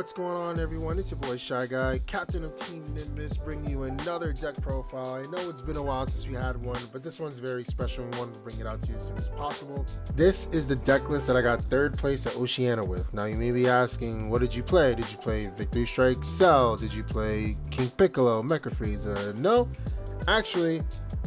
What's going on, everyone? It's your boy ShyGuy, captain of Team Nimbus, bringing you another deck profile. I know it's been a while since we had one, but this one's very special and wanted to bring it out to you as soon as possible. This is the deck list that I got third place at Oceania with. Now you may be asking, what did you play? Did you play Victory Strike Cell? Did you play King Piccolo, Mecha Frieza? No, actually,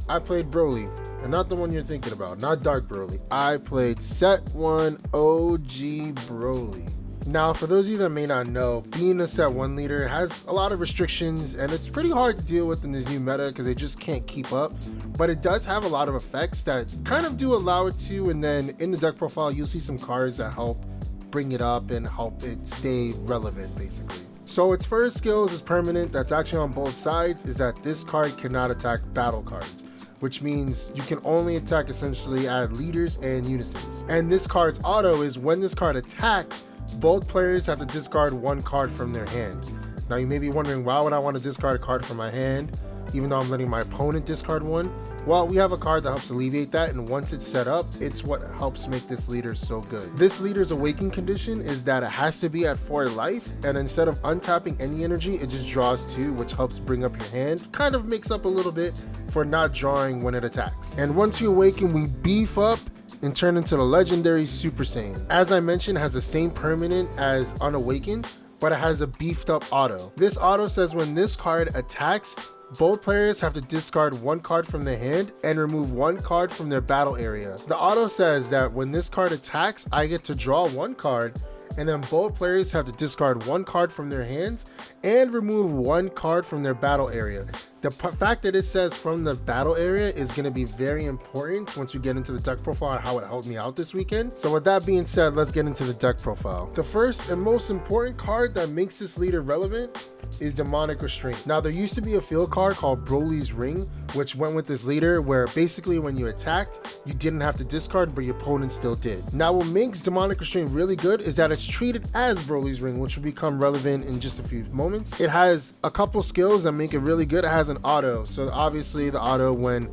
I played Broly. And not the one you're thinking about, not Dark Broly. I played Set 1 OG Broly. Now, for those of you that may not know, being a Set 1 leader has a lot of restrictions, and it's pretty hard to deal with in this new meta because they just can't keep up. But it does have a lot of effects that kind of do allow it to, and then in the deck profile, you'll see some cards that help bring it up and help it stay relevant, basically. So its first skills is permanent, that's actually on both sides, is that this card cannot attack battle cards, which means you can only attack essentially at leaders and unisons. And this card's auto is when this card attacks, both players have to discard one card from their hand. Now you may be wondering, why would I want to discard a card from my hand even though I'm letting my opponent discard one? Well, we have a card that helps alleviate that, and once it's set up, it's what helps make this leader so good. This leader's awakening condition is that it has to be at 4 life, and instead of untapping any energy, it just draws 2, which helps bring up your hand. Kind of makes up a little bit for not drawing when it attacks. And once you awaken, we beef up and turn into the legendary Super Saiyan. As I mentioned, it has the same permanent as Unawakened, but it has a beefed up auto. This auto says when this card attacks, both players have to discard one card from their hand and remove one card from their battle area. The auto says that when this card attacks, I get to draw one card, and then both players have to discard one card from their hands and remove one card from their battle area. The fact that it says from the battle area is going to be very important once you get into the deck profile and how it helped me out this weekend. So with that being said, let's get into the deck profile. The first and most important card that makes this leader relevant is Demonic Restraint. Now there used to be a field card called Broly's Ring, which went with this leader, where basically when you attacked, you didn't have to discard, but your opponent still did. Now what makes Demonic Restraint really good is that it's treated as Broly's Ring, which will become relevant in just a few moments. It has a couple skills that make it really good. It has an auto, so obviously the auto, when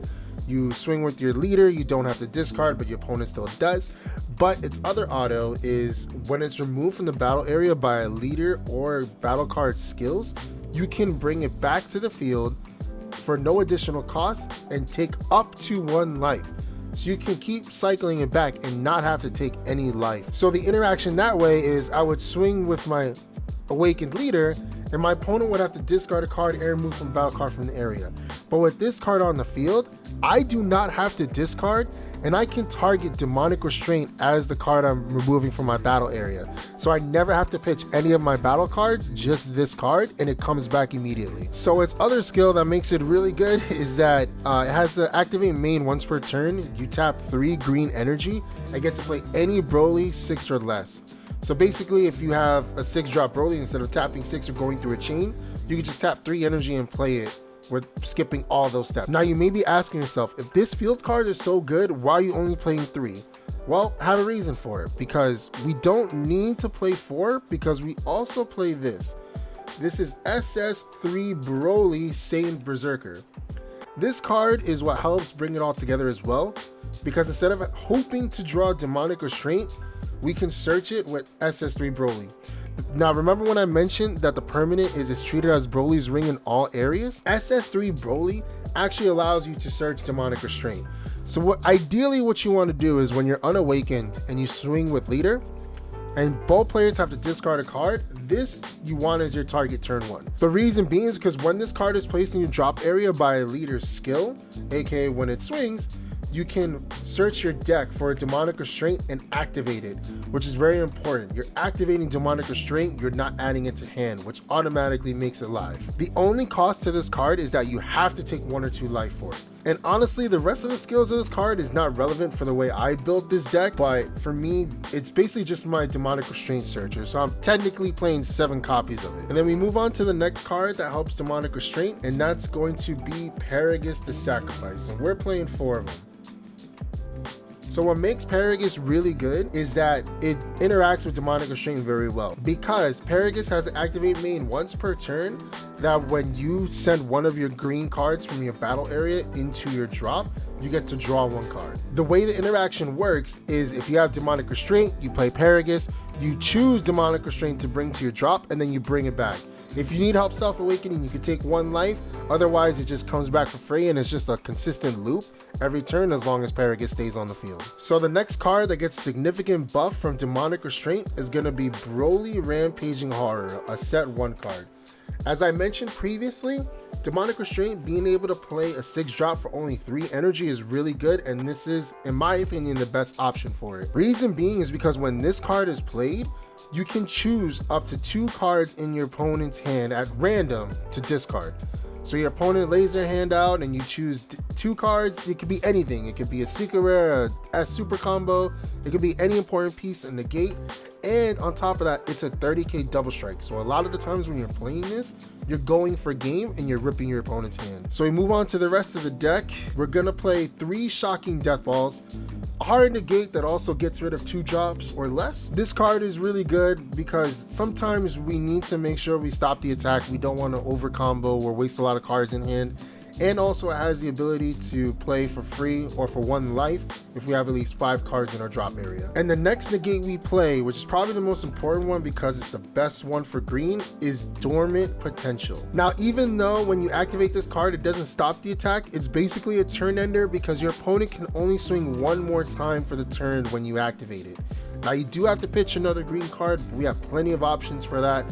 you swing with your leader, you don't have to discard, but your opponent still does. But its other auto is when it's removed from the battle area by a leader or battle card skills, you can bring it back to the field for no additional cost and take up to 1 life. So you can keep cycling it back and not have to take any life. So the interaction that way is I would swing with my awakened leader, and my opponent would have to discard a card and remove from battle card from the area. But with this card on the field, I do not have to discard, and I can target Demonic Restraint as the card I'm removing from my battle area. So I never have to pitch any of my battle cards, just this card, and it comes back immediately. So its other skill that makes it really good is that it has to activate main once per turn. You tap 3 green energy and get to play any Broly 6 or less. So basically, if you have a 6-drop Broly, instead of tapping 6 or going through a chain, you can just tap 3 energy and play it with skipping all those steps. Now you may be asking yourself, if this field card is so good, why are you only playing 3? Well, I have a reason for it, because we don't need to play 4, because we also play this. This is SS3 Broly Saiyan Berserker. This card is what helps bring it all together as well, because instead of hoping to draw Demonic Restraint, we can search it with SS3 Broly. Now remember when I mentioned that the permanent is treated as Broly's Ring in all areas? SS3 Broly actually allows you to search Demonic Restraint. So ideally what you want to do is when you're unawakened and you swing with leader, and both players have to discard a card, this you want as your target turn 1. The reason being is because when this card is placed in your drop area by a leader's skill, aka when it swings, you can search your deck for a Demonic Restraint and activate it, which is very important. You're activating Demonic Restraint, you're not adding it to hand, which automatically makes it live. The only cost to this card is that you have to take 1 or 2 life for it. And honestly, the rest of the skills of this card is not relevant for the way I built this deck, but for me, it's basically just my Demonic Restraint searcher, so I'm technically playing 7 copies of it. And then we move on to the next card that helps Demonic Restraint, and that's going to be Paragus the Sacrifice, and we're playing 4 of them. So what makes Paragus really good is that it interacts with Demonic Restraint very well, because Paragus has an activate main once per turn that when you send one of your green cards from your battle area into your drop, you get to draw one card. The way the interaction works is if you have Demonic Restraint, you play Paragus, you choose Demonic Restraint to bring to your drop, and then you bring it back. If you need help self-awakening, you can take 1 life. Otherwise, it just comes back for free, and it's just a consistent loop every turn as long as Paragus stays on the field. So the next card that gets significant buff from Demonic Restraint is going to be Broly Rampaging Horror, a set 1 card. As I mentioned previously, Demonic Restraint being able to play a 6-drop for only 3 energy is really good, and this is, in my opinion, the best option for it. Reason being is because when this card is played, you can choose up to 2 cards in your opponent's hand at random to discard. So your opponent lays their hand out and you choose 2 cards. It could be anything. It could be a secret rare, a super combo. It could be any important piece in the gate. And on top of that, it's a 30k double strike. So a lot of the times when you're playing this, you're going for game and you're ripping your opponent's hand. So we move on to the rest of the deck. We're gonna play 3 Shocking Death Balls, a hard negate that also gets rid of 2 drops or less. This card is really good because sometimes we need to make sure we stop the attack. We don't want to over combo or waste a lot of cards in hand. And also it has the ability to play for free or for 1 life if we have at least 5 cards in our drop area. And the next negate we play, which is probably the most important one because it's the best one for green, is Dormant Potential. Now, even though when you activate this card, it doesn't stop the attack, it's basically a turn ender because your opponent can only swing 1 more time for the turn when you activate it. Now, you do have to pitch another green card, but we have plenty of options for that.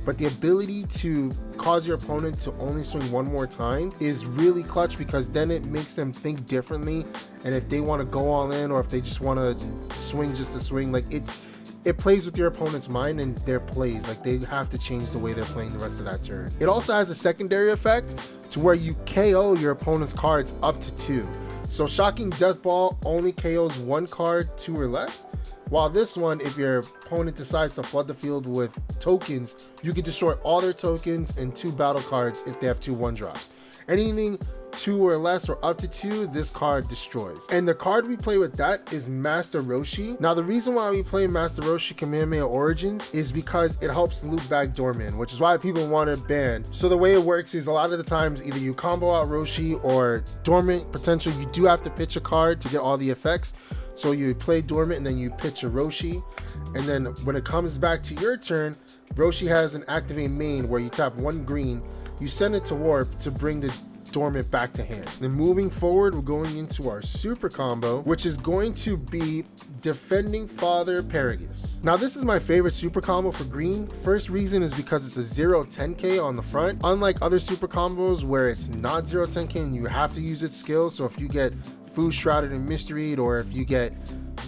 But the ability to cause your opponent to only swing 1 more time is really clutch, because then it makes them think differently. And if they want to go all in, or if they just want to swing just to swing, like it plays with your opponent's mind and their plays. Like they have to change the way they're playing the rest of that turn. It also has a secondary effect to where you KO your opponent's cards up to 2. So Shocking Death Ball only KOs 1 card, 2 or less. While this one, if your opponent decides to flood the field with tokens, you can destroy all their tokens and 2 battle cards if they have 2 1-drops. Anything 2 or less or up to 2, this card destroys. And the card we play with that is Master Roshi. Now, the reason why we play Master Roshi Kamehameha Origins is because it helps loop back Dorman, which is why people want it banned. So the way it works is a lot of the times either you combo out Roshi or Dormant Potential. You do have to pitch a card to get all the effects. So you play Dormant and then you pitch a Roshi, and then when it comes back to your turn, Roshi has an activate main where you tap 1 green, you send it to warp to bring the Dormant back to hand. Then moving forward, we're going into our super combo, which is going to be Defending Father Paragus. Now, this is my favorite super combo for green. First reason is because it's a 0-10k on the front, unlike other super combos where it's not 0-10k and you have to use its skill. So if you get Food Shrouded and Mystery, or if you get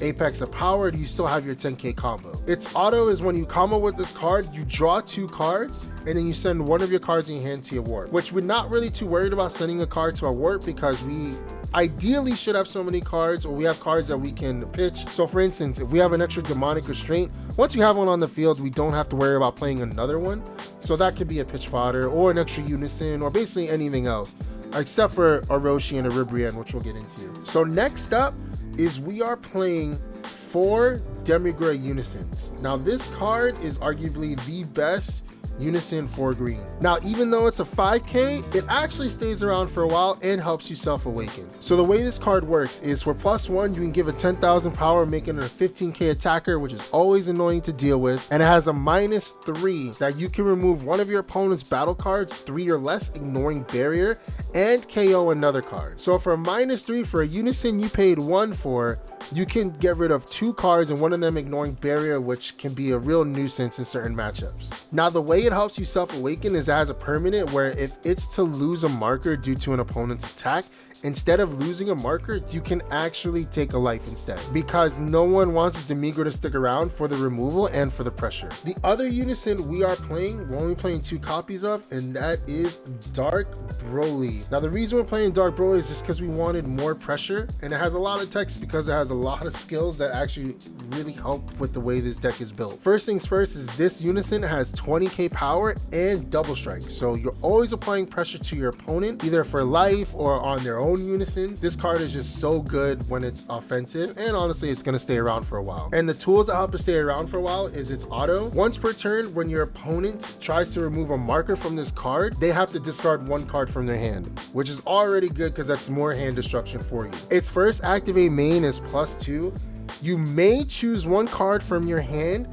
Apex of Power, you still have your 10k combo. Its auto is when you combo with this card, you draw 2 cards and then you send 1 of your cards in your hand to your warp, which we're not really too worried about sending a card to our warp because we ideally should have so many cards, or we have cards that we can pitch. So for instance, if we have an extra Demonic Restraint, once we have one on the field, we don't have to worry about playing another one. So that could be a pitch fodder or an extra unison or basically anything else, except for a Roshi and a Ribrianne, which we'll get into. So next up is we are playing 4 Demigray Unisons. Now this card is arguably the best unison for green. Now, even though it's a 5k, it actually stays around for a while and helps you self-awaken. So the way this card works is for +1, you can give it 10,000 power, making it a 15k attacker, which is always annoying to deal with. And it has a -3 that you can remove 1 of your opponent's battle cards, 3 or less, ignoring barrier, and KO another card. So for a -3 for a unison you paid 1 for, you can get rid of 2 cards and 1 of them ignoring barrier, which can be a real nuisance in certain matchups. Now, the way it helps you self-awaken is it has a permanent where if it's to lose a marker due to an opponent's attack, instead of losing a marker, you can actually take a life instead, because no one wants this Demigray to stick around for the removal and for the pressure. The other unison we are playing, we're only playing 2 copies of, and that is Dark Broly. Now, the reason we're playing Dark Broly is just because we wanted more pressure, and it has a lot of text because it has a lot of skills that actually really help with the way this deck is built. First things first is this unison has 20k power and double strike, so you're always applying pressure to your opponent, either for life or on their own own unisons. This card is just so good when it's offensive, and honestly it's going to stay around for a while. And the tools that help it stay around for a while is its auto. Once per turn, when your opponent tries to remove a marker from this card, they have to discard one card from their hand, which is already good because that's more hand destruction for you. Its first activate main is +2. You may choose one card from your hand,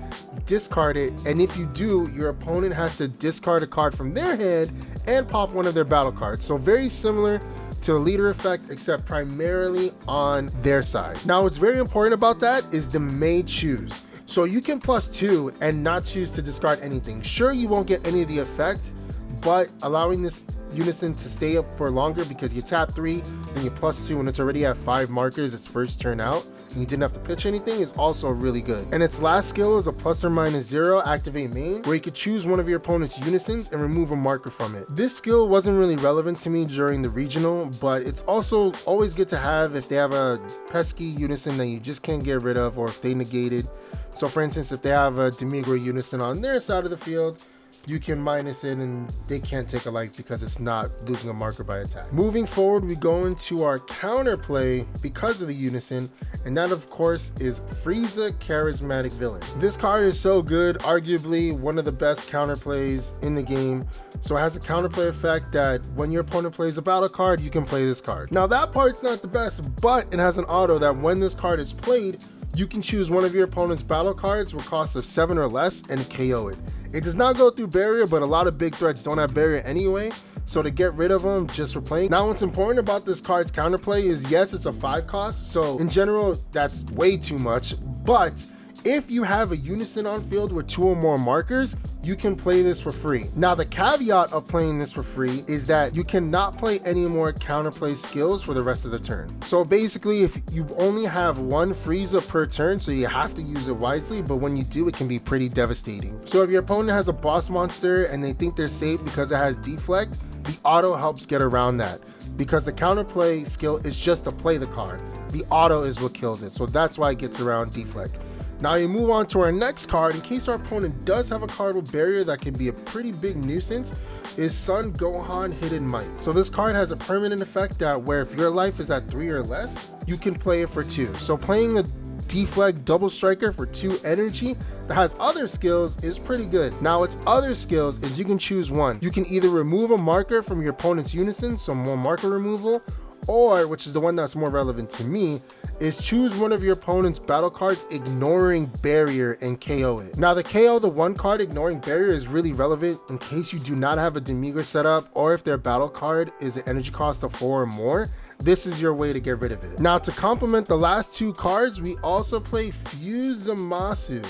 discard it, and if you do, your opponent has to discard a card from their hand and pop one of their battle cards. So very similar to a leader effect, except primarily on their side. Now what's very important about that is the may choose. So you can +2 and not choose to discard anything. Sure, you won't get any of the effect, but allowing this unison to stay up for longer because you tap 3, then you +2 and it's already at 5 markers its first turn out, and you didn't have to pitch anything, is also really good. And its last skill is a +or-0 activate main, where you could choose one of your opponent's unisons and remove a marker from it. This skill wasn't really relevant to me during the regional, but it's also always good to have if they have a pesky unison that you just can't get rid of, or if they negated. So for instance, if they have a Demigro unison on their side of the field, you can minus it and they can't take a life because it's not losing a marker by attack. Moving forward, we go into our counterplay because of the unison, and that of course is Frieza Charismatic Villain. This card is so good, arguably one of the best counterplays in the game. So it has a counterplay effect that when your opponent plays a battle card, you can play this card. Now that part's not the best, but it has an auto that when this card is played, you can choose one of your opponent's battle cards with cost of 7 or less and KO it. It does not go through barrier, but a lot of big threats don't have barrier anyway, so to get rid of them just for playing. Now what's important about this card's counterplay is, yes, it's a 5 cost, so in general that's way too much, but if you have a unison on field with 2 or more markers, you can play this for free. Now the caveat of playing this for free is that you cannot play any more counterplay skills for the rest of the turn. So basically, if you only have 1 Frieza per turn, so you have to use it wisely, but when you do, it can be pretty devastating. So if your opponent has a boss monster and they think they're safe because it has deflect, the auto helps get around that, because the counterplay skill is just to play the card. The auto is what kills it, so that's why it gets around deflect. Now you move on to our next card. In case our opponent does have a card with barrier that can be a pretty big nuisance, is Son Gohan Hidden Might. So this card has a permanent effect that where if your life is at 3 or less, you can play it for 2. So playing a deflect double striker for 2 energy that has other skills is pretty good. Now its other skills is you can choose one. You can either remove a marker from your opponent's unison, so more marker removal, or, which is the one that's more relevant to me, is choose one of your opponent's battle cards ignoring barrier and KO it. Now the KO the one card ignoring barrier is really relevant in case you do not have a Demigro setup, or if their battle card is an energy cost of 4 or more. This is your way to get rid of it. Now to complement the last 2 cards, we also play Fuse Zamasu.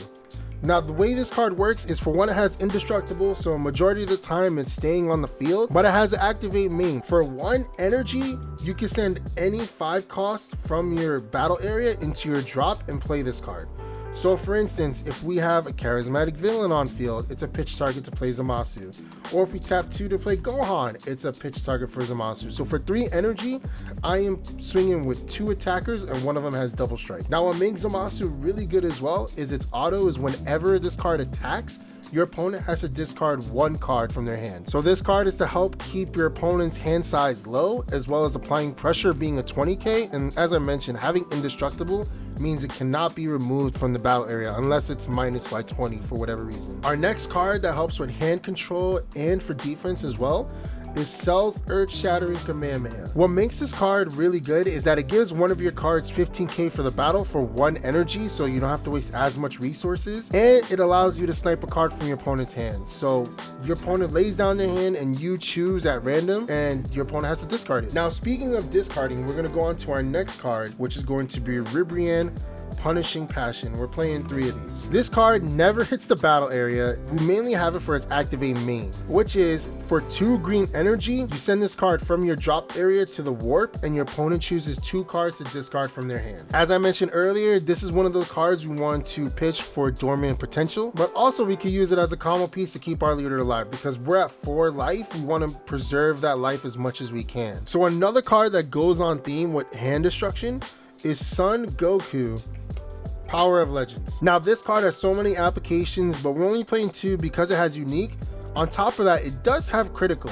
Now the way this card works is, for one, it has indestructible, so a majority of the time it's staying on the field, but it has an activate main. For 1 energy, you can send any 5 cost from your battle area into your drop and play this card. So for instance, if we have a charismatic villain on field, it's a pitch target to play Zamasu. Or if we tap 2 to play Gohan, it's a pitch target for Zamasu. So for 3 energy, I am swinging with 2 attackers and one of them has double strike. Now what makes Zamasu really good as well is its auto is whenever this card attacks, your opponent has to discard 1 card from their hand. So this card is to help keep your opponent's hand size low, as well as applying pressure being a 20k, and as I mentioned, having indestructible means it cannot be removed from the battle area unless it's minus by 20 for whatever reason. Our next card that helps with hand control and for defense as well is Cell's Earth-Shattering Kamehameha. What makes this card really good is that it gives one of your cards 15k for the battle for 1 energy, so you don't have to waste as much resources, and it allows you to snipe a card from your opponent's hand. So your opponent lays down their hand and you choose at random, and your opponent has to discard it. Now speaking of discarding, we're going to go on to our next card, which is going to be Ribrianne Punishing Passion. We're playing 3 of these. This card never hits the battle area. We mainly have it for its activate main, which is for 2 green energy, you send this card from your drop area to the warp, and your opponent chooses 2 cards to discard from their hand. As I mentioned earlier, this is one of those cards we want to pitch for dormant potential, but also we could use it as a combo piece to keep our leader alive, because we're at 4 life. We want to preserve that life as much as we can. So another card that goes on theme with hand destruction is Son Goku Power of Legends. Now this card has so many applications, but we're only playing 2 because it has unique. On top of that, it does have critical,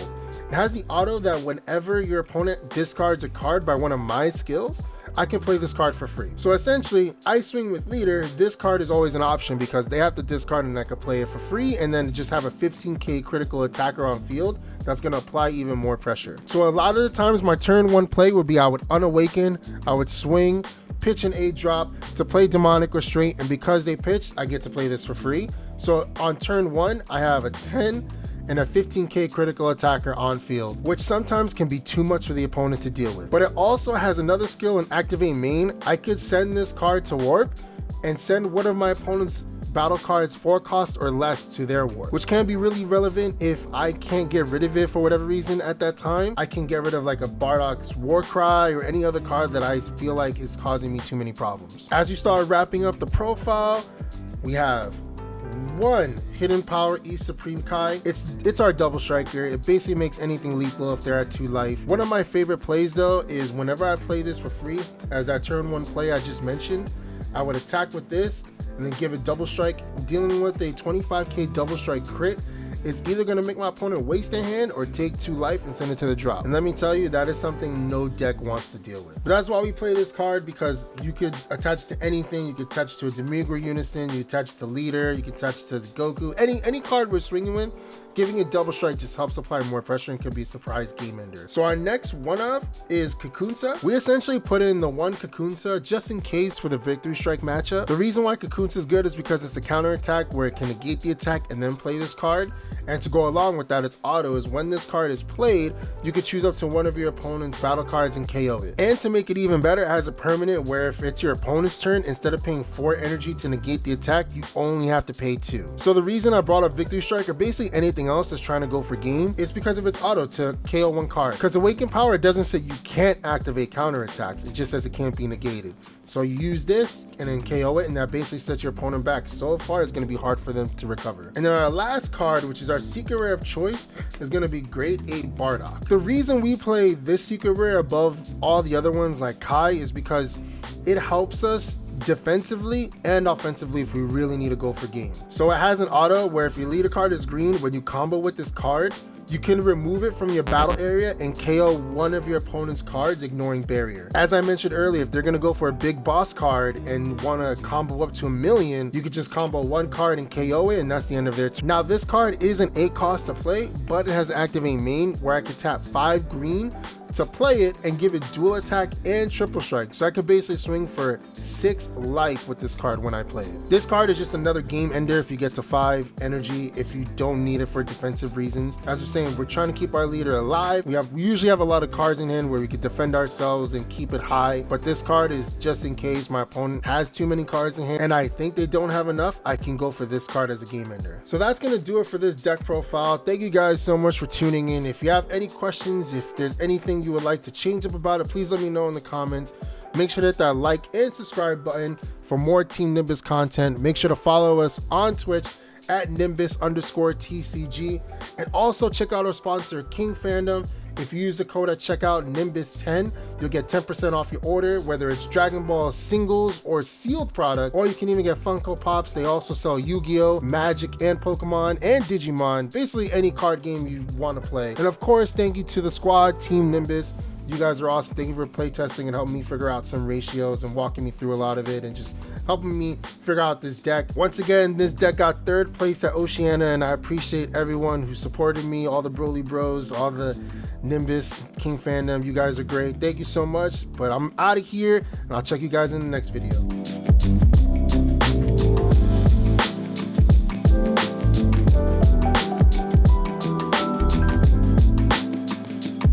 It has the auto that whenever your opponent discards a card by one of my skills, I can play this card for free. So essentially, I swing with leader, this card is always an option because they have to discard and I can play it for free and then just have a 15k critical attacker on field that's going to apply even more pressure. So a lot of the times my turn 1 play would be I would unawaken, I would swing, pitch an 8-drop to play demonic restraint, and because they pitched, I get to play this for free. So on turn 1, I have a 10 and a 15k critical attacker on field, which sometimes can be too much for the opponent to deal with. But it also has another skill in activate main. I could send this card to warp and send one of my opponent's battle cards 4 cost or less to their warp, which can be really relevant if I can't get rid of it for whatever reason at that time. I can get rid of like a Bardock's Warcry or any other card that I feel like is causing me too many problems. As you start wrapping up the profile, we have 1 hidden power E Supreme Kai. It's our double striker. It basically makes anything lethal if they're at 2 life. One of my favorite plays though is whenever I play this for free, as that turn 1 play I just mentioned, I would attack with this and then give it double strike. Dealing with a 25k double strike crit is either going to make my opponent waste a hand or take 2 life and send it to the drop. And let me tell you, that is something no deck wants to deal with. But that's why we play this card, because you could attach to anything. You could attach to a Demigra Unison, you attach to leader, you could attach to Goku, any card we're swinging with. Giving it double strike just helps apply more pressure and can be a surprise game ender. So our next one of is Kakunsa. We essentially put in the 1 Kakunsa just in case for the victory strike matchup. The reason why Kakunsa is good is because it's a counter attack where it can negate the attack and then play this card. And to go along with that, its auto is when this card is played, you could choose up to one of your opponent's battle cards and KO it. And to make it even better, it has a permanent where if it's your opponent's turn, instead of paying 4 energy to negate the attack, you only have to pay 2. So the reason I brought up victory strike, or basically anything else that's trying to go for game, is because of its auto to KO 1 card. Because Awaken Power doesn't say you can't activate counter attacks, it just says it can't be negated. So you use this and then KO it, and that basically sets your opponent back. So far it's going to be hard for them to recover. And then our last card, which is our secret rare of choice, is going to be Grade 8 Bardock. The reason we play this secret rare above all the other ones like Kai is because it helps us defensively and offensively if we really need to go for game. So it has an auto where if your leader card is green, when you combo with this card, you can remove it from your battle area and KO one of your opponent's cards, ignoring barrier. As I mentioned earlier, if they're gonna go for a big boss card and wanna combo up to 1,000,000, you could just combo 1 card and KO it, and that's the end of their turn. Now this card is an 8 cost to play, but it has activate main where I could tap 5 green to play it and give it dual attack and triple strike. So I could basically swing for 6 life with this card when I play it. This card is just another game ender if you get to 5 energy, if you don't need it for defensive reasons. As we're saying, we're trying to keep our leader alive. We usually have a lot of cards in hand where we could defend ourselves and keep it high, but this card is just in case my opponent has too many cards in hand and I think they don't have enough, I can go for this card as a game ender. So that's gonna do it for this deck profile. Thank you guys so much for tuning in. If you have any questions, if there's anything you would like to change up about it, please let me know in the comments. Make sure to hit that like and subscribe button for more Team Nimbus content. Make sure to follow us on Twitch at Nimbus_TCG, and also check out our sponsor King Fandom. If you use the code at checkout Nimbus10, you'll get 10% off your order, whether it's Dragon Ball singles or sealed product, or you can even get Funko Pops. They also sell Yu-Gi-Oh, Magic, and Pokemon, and Digimon, basically any card game you want to play. And of course, thank you to the squad, Team Nimbus. You guys are awesome. Thank you for playtesting and helping me figure out some ratios and walking me through a lot of it and just helping me figure out this deck. Once again, this deck got 3rd place at Oceania, and I appreciate everyone who supported me, all the Broly Bros, all the Nimbus, King Fandom. You guys are great. Thank you so much, but I'm out of here, and I'll check you guys in the next video.